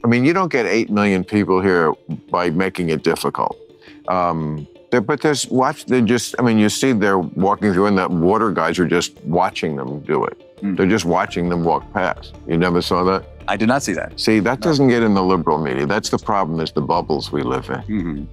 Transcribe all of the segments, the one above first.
I mean, you don't get 8 million people here by making it difficult. But you see they're walking through and the water guys are just watching them do it. They're just watching them walk past. You never saw that? I did not see that. See, that doesn't get in the liberal media. That's the problem, is the bubbles we live in. Mm-hmm.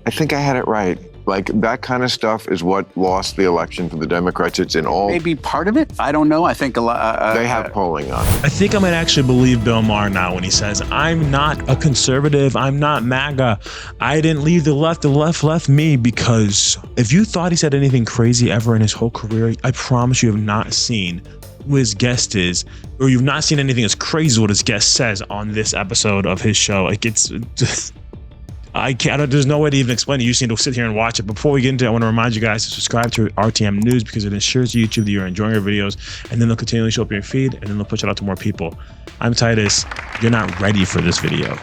I think I had it right. Like, that kind of stuff is what lost the election for the Democrats. It's in all... Maybe part of it? I don't know. I think a lot... they have polling on it. I think I might actually believe Bill Maher now when he says, I'm not a conservative, I'm not MAGA. I didn't leave the left left me, because if you thought he said anything crazy ever in his whole career, I promise you have not seen who his guest is, or you've not seen anything as crazy as what his guest says on this episode of his show. Like, it's just... there's no way to even explain it. You just need to sit here and watch it. Before we get into it, I want to remind you guys to subscribe to RTM News, because it ensures YouTube that you're enjoying our videos, and then they'll continually show up in your feed, and then they'll push it out to more people. I'm Titus. You're not ready for this video.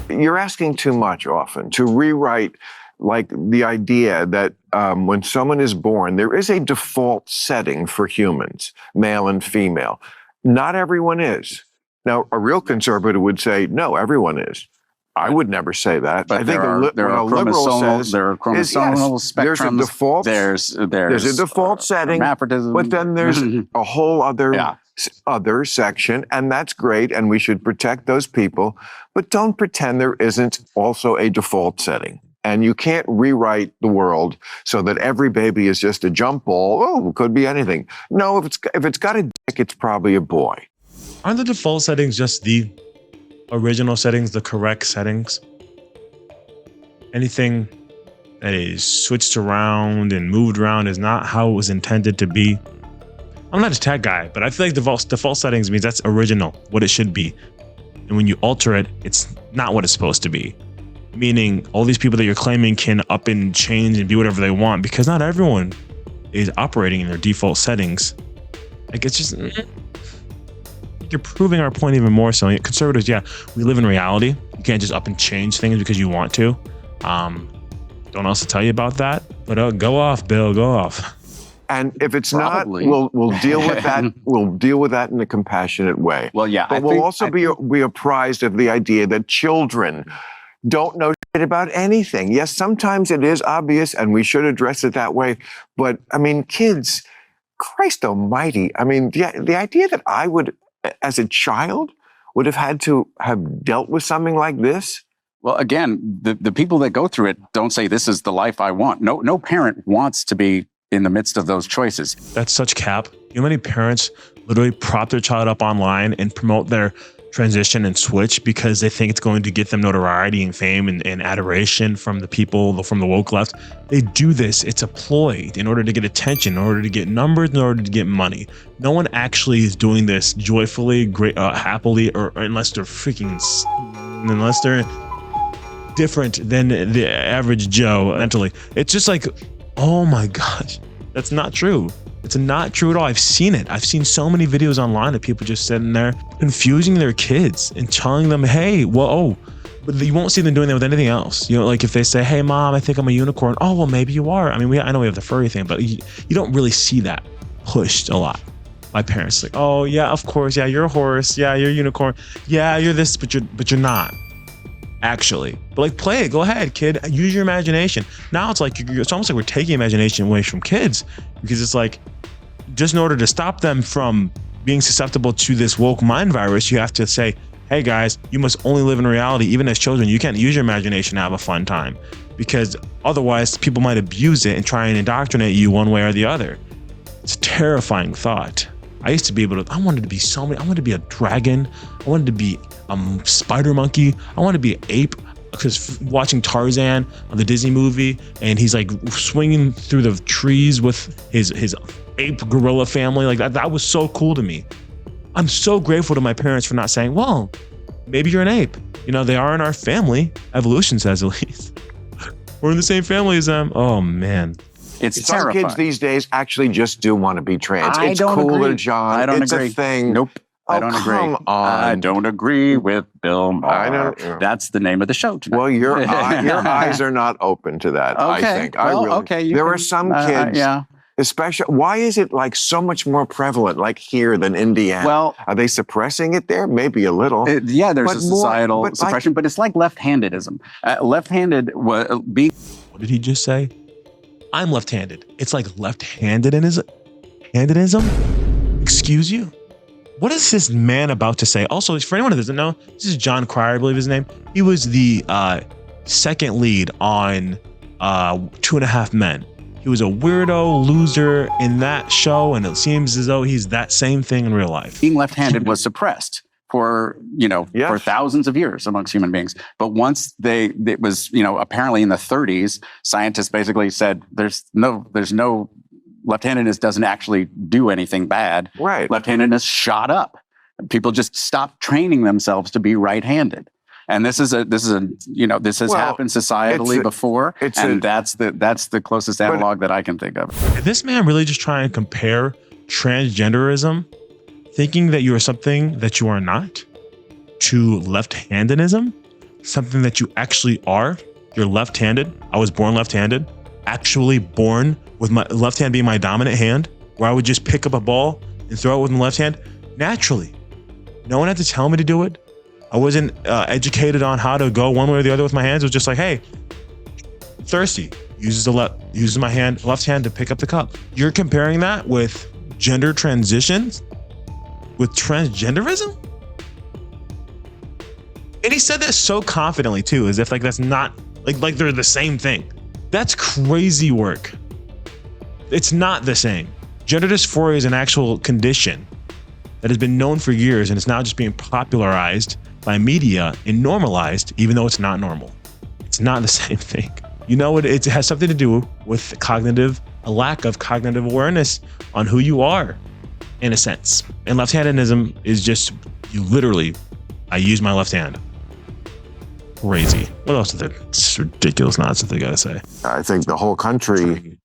You're asking too much often to rewrite, like, the idea that when someone is born, there is a default setting for humans, male and female. Not everyone is. Now, a real conservative would say, no, everyone is. I would never say that. But I think there are chromosomal spectrums. There's a default setting, hermaphroditism. but then there's a whole other section, and that's great, and we should protect those people. But don't pretend there isn't also a default setting. And you can't rewrite the world so that every baby is just a jump ball. Oh, it could be anything. No, if it's got a dick, it's probably a boy. Aren't the default settings just the original settings, the correct settings? Anything that is switched around and moved around is not how it was intended to be. I'm not a tech guy, but I feel like default settings means that's original, what it should be. And when you alter it, it's not what it's supposed to be. Meaning all these people that you're claiming can up and change and be whatever they want, because not everyone is operating in their default settings. Like, it's just... You're proving our point even more so. Conservatives, yeah, we live in reality. You can't just up and change things because you want to. Don't also tell you about that, but go off, Bill, go off. And if it's probably not, we'll deal with that. We'll deal with that in a compassionate way. Well, yeah, but we'll also be apprised of the idea that children don't know shit about anything. Yes, sometimes it is obvious, and we should address it that way. But I mean, kids, Christ Almighty! I mean, the idea that I would, as a child, would have had to have dealt with something like this? Well, again, the people that go through it don't say, this is the life I want. No parent wants to be in the midst of those choices. That's such cap. You know how many parents literally prop their child up online and promote their transition and switch because they think it's going to get them notoriety and fame and adoration from the people, from the woke left? They do this. It's a ploy in order to get attention, in order to get numbers, in order to get money. No one actually is doing this joyfully, happily, or unless they're different than the average Joe mentally. It's just like, oh my gosh, that's not true. It's not true at all. I've seen it. I've seen so many videos online of people just sitting there confusing their kids and telling them, hey, well, but you won't see them doing that with anything else. You know, like if they say, hey, mom, I think I'm a unicorn. Oh, well, maybe you are. I mean, I know we have the furry thing, but you don't really see that pushed a lot. My parents like, oh, yeah, of course. Yeah, you're a horse. Yeah, you're a unicorn. Yeah, you're this, but you're not. Actually, but like, play it, go ahead, kid, use your imagination. Now it's like, it's almost like we're taking imagination away from kids, because it's like, just in order to stop them from being susceptible to this woke mind virus, you have to say, hey guys, you must only live in reality. Even as children, you can't use your imagination to have a fun time, because otherwise people might abuse it and try and indoctrinate you one way or the other. It's a terrifying thought. I used to be able to, I wanted to be a dragon. I wanted to be a spider monkey. I wanted to be an ape, because watching Tarzan on the Disney movie, and he's like swinging through the trees with his ape gorilla family, like that was so cool to me. I'm so grateful to my parents for not saying, well, maybe you're an ape. You know, they are in our family. Evolution says, at least. We're in the same family as them. Oh man. It's some terrifying. Kids these days actually just do want to be trans. It's don't cooler, agree. Jon. I don't it's agree. A thing. Nope. Oh, I don't agree. Come on. I don't agree with Bill Maher. That's the name of the show tonight. Well, your eyes are not open to that. Okay. I think. Well, okay. There are some kids. Especially, why is it like so much more prevalent, like here than Indiana? Well, are they suppressing it there? Maybe a little. Yeah, there's But a societal more, but suppression, but it's like left-handedism. Left-handed being. What did he just say? I'm left-handed. It's like left-handedism? Excuse you? What is this man about to say? Also, for anyone who doesn't know, this is Jon Cryer, I believe his name. He was the second lead on 2.5 Men. He was a weirdo loser in that show, and it seems as though he's that same thing in real life. Being left-handed was suppressed for for thousands of years amongst human beings. But once it was apparently in the 30s, scientists basically said there's no left-handedness doesn't actually do anything bad. Right. Left-handedness shot up. People just stopped training themselves to be right-handed. And this has happened societally before, and that's the closest analog that I can think of. Is this man really just trying to compare transgenderism, thinking that you are something that you are not, to left-handedism, something that you actually are? You're left-handed. I was born left-handed, actually born with my left hand being my dominant hand, where I would just pick up a ball and throw it with my left hand naturally. No one had to tell me to do it. I wasn't educated on how to go one way or the other with my hands. It was just like, hey, I'm thirsty. Uses my left hand to pick up the cup. You're comparing that with gender transitions, with transgenderism? And he said this so confidently too, as if like that's not like they're the same thing. That's crazy work. It's not the same. Gender dysphoria is an actual condition that has been known for years, and it's now just being popularized by media and normalized, even though it's not normal. It's not the same thing. It has something to do with a lack of cognitive awareness on who you are, in a sense. And left-handedism is just, I use my left hand. Crazy. What else is there? It's ridiculous nonsense they gotta say. I think the whole country,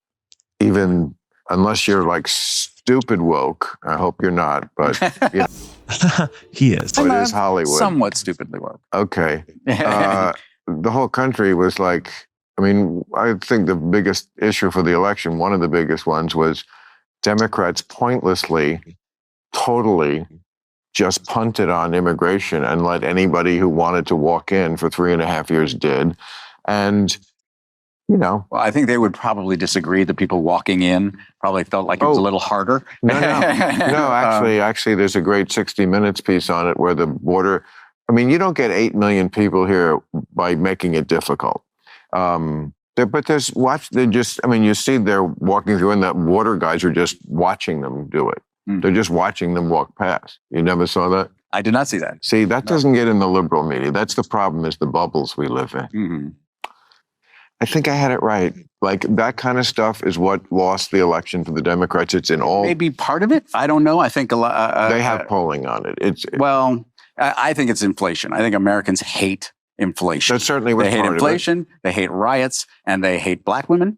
even unless you're like stupid woke, I hope you're not, but he is. It is Hollywood. Somewhat stupidly woke. Okay. The whole country was like, I think the biggest issue for the election, one of the biggest ones, was Democrats pointlessly, totally just punted on immigration and let anybody who wanted to walk in for 3.5 years did. And, Well, I think they would probably disagree that people walking in probably felt like it was a little harder. No, actually, there's a great 60 Minutes piece on it where the border, you don't get 8 million people here by making it difficult. But you see they're walking through and the border guys are just watching them do it. They're just watching them walk past. You never saw that? I did not see that. See, that doesn't get in the liberal media. That's the problem, is the bubbles we live in. Mm-hmm. I think I had it right. Like, that kind of stuff is what lost the election for the Democrats. It's in all... Maybe part of it? I don't know. I think a lot... they have polling on it. I think it's inflation. I think Americans hate inflation. That certainly was They hate part inflation, of it. they hate riots, and they hate black women.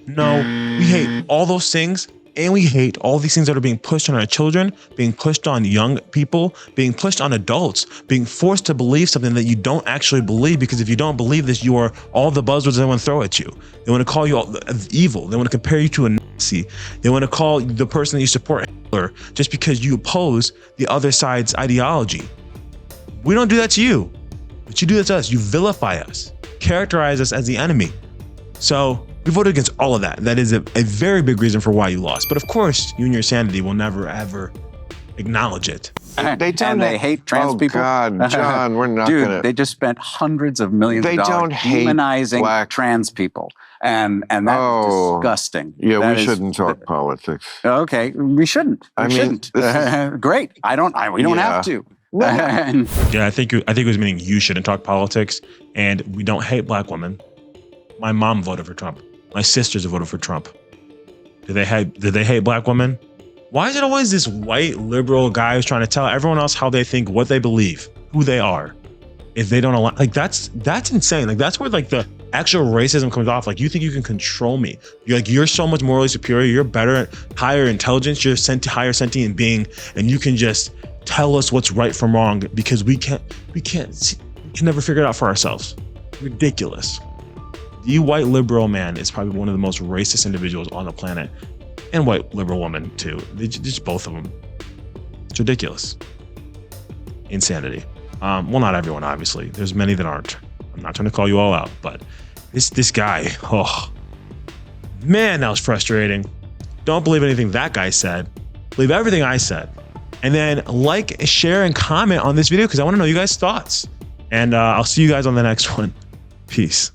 No, we hate all those things. And we hate all these things that are being pushed on our children, being pushed on young people, being pushed on adults, being forced to believe something that you don't actually believe, because if you don't believe this, you are all the buzzwords they want to throw at you. They want to call you all evil. They want to compare you to a Nazi. They want to call the person that you support Hitler just because you oppose the other side's ideology. We don't do that to you, but you do that to us. You vilify us, characterize us as the enemy. So we voted against all of that. That is a very big reason for why you lost. But of course, you and your sanity will never, ever acknowledge it. They hate trans people. Oh, God, John, we're not going to... They just spent hundreds of millions of dollars demonizing trans people. And that's disgusting. Yeah, we shouldn't talk politics. Okay, we shouldn't. Great. We don't have to. Yeah, I think it was meaning you shouldn't talk politics, and we don't hate black women. My mom voted for Trump. My sisters have voted for Trump. Did they hate black women? Why is it always this white liberal guy who's trying to tell everyone else how they think, what they believe, who they are? If they don't allow, that's insane. Like, that's where like the actual racism comes off. Like, you think you can control me? You're so much morally superior. You're better, higher intelligence. You're higher sentient being, and you can just tell us what's right from wrong because we can never figure it out for ourselves. Ridiculous. the white liberal man is probably one of the most racist individuals on the planet, and white liberal woman too. Just both of them. It's ridiculous. Insanity. Well, not everyone, obviously. There's many that aren't. I'm not trying to call you all out, but this guy, oh man, that was frustrating. Don't believe anything that guy said. Believe everything I said. And then like, share, and comment on this video because I want to know you guys' thoughts. And I'll see you guys on the next one. Peace.